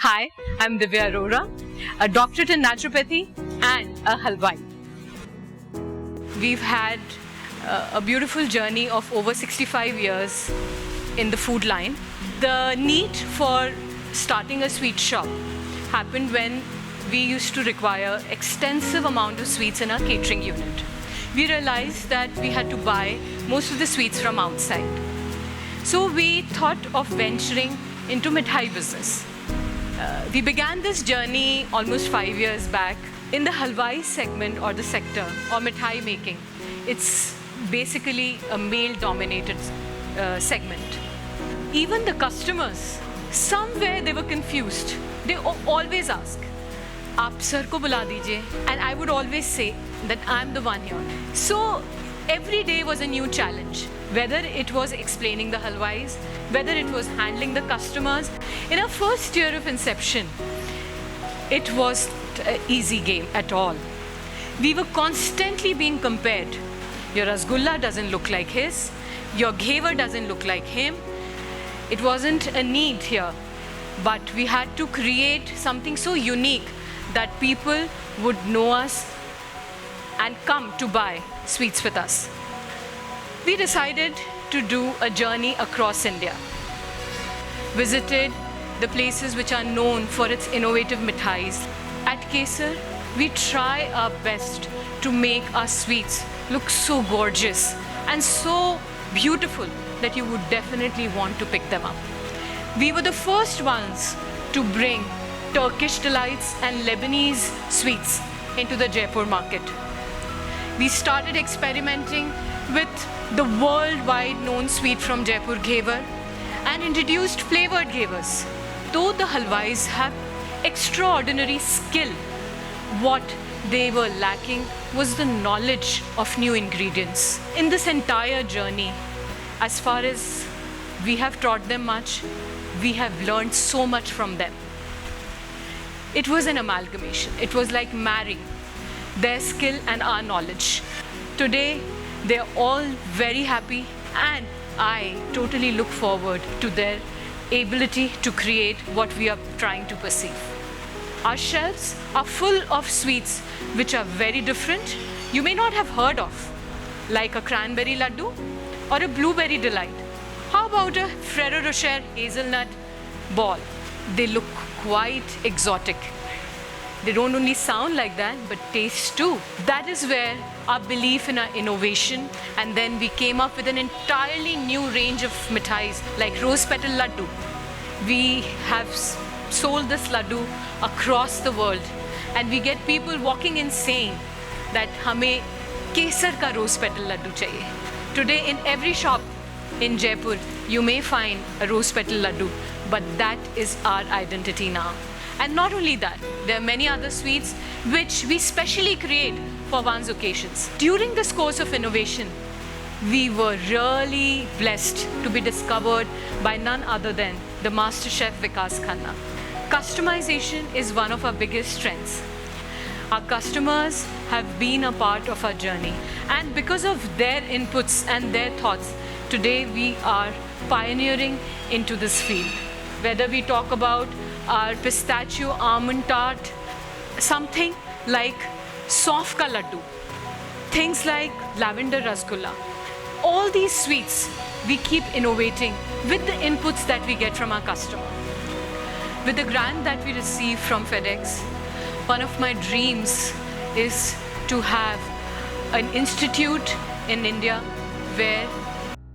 Hi, I'm Divya Arora, a doctorate in naturopathy and a halwai. We've had a beautiful journey of over 65 years in the food line. The need for starting a sweet shop happened when we used to require extensive amount of sweets in our catering unit. We realized that we had to buy most of the sweets from outside. So we thought of venturing into mithai business. We began this journey almost 5 years back in the halwai segment or the sector or mithai making. It's basically a male-dominated segment. Even the customers, somewhere they were confused. They always ask, "Aap sir ko bula dijiye," and I would always say that I'm the one here. So every day was a new challenge, whether it was explaining the halwais, whether it was handling the customers. In our first year of inception, it wasn't an easy game at all. We were constantly being compared. Your rasgulla doesn't look like his, your ghevar doesn't look like him. It wasn't a need here, but we had to create something so unique that people would know us and come to buy sweets with us. We decided to do a journey across India. Visited the places which are known for its innovative mithais. At Kesar, we try our best to make our sweets look so gorgeous and so beautiful that you would definitely want to pick them up. We were the first ones to bring Turkish delights and Lebanese sweets into the Jaipur market. We started experimenting with the worldwide known sweet from Jaipur, ghevar, and introduced flavored ghevars. Though the halwais have extraordinary skill, what they were lacking was the knowledge of new ingredients. In this entire journey, as far as we have taught them much, we have learned so much from them. It was an amalgamation. It was like marrying their skill and our knowledge. Today, they're all very happy, and I totally look forward to their ability to create what we are trying to perceive. Our shelves are full of sweets which are very different, you may not have heard of, like a cranberry laddu or a blueberry delight. How about a Ferrero Rocher hazelnut ball? They look quite exotic. They don't only sound like that, but taste too. That is where our belief in our innovation, and then we came up with an entirely new range of mithais like rose petal laddu. We have sold this laddu across the world, and we get people walking in saying that hame kesar ka rose petal laddu chahiye. Today in every shop in Jaipur, you may find a rose petal laddu, but that is our identity now. And not only that, there are many other sweets which we specially create for one's occasions. During this course of innovation, we were really blessed to be discovered by none other than the master chef Vikas Khanna. Customization is one of our biggest strengths. Our customers have been a part of our journey, and because of their inputs and their thoughts, today we are pioneering into this field. Whether we talk about our pistachio almond tart, something like sauf ka laddu, things like lavender rasgulla. All these sweets we keep innovating with the inputs that we get from our customer. With the grant that we receive from FedEx, one of my dreams is to have an institute in India where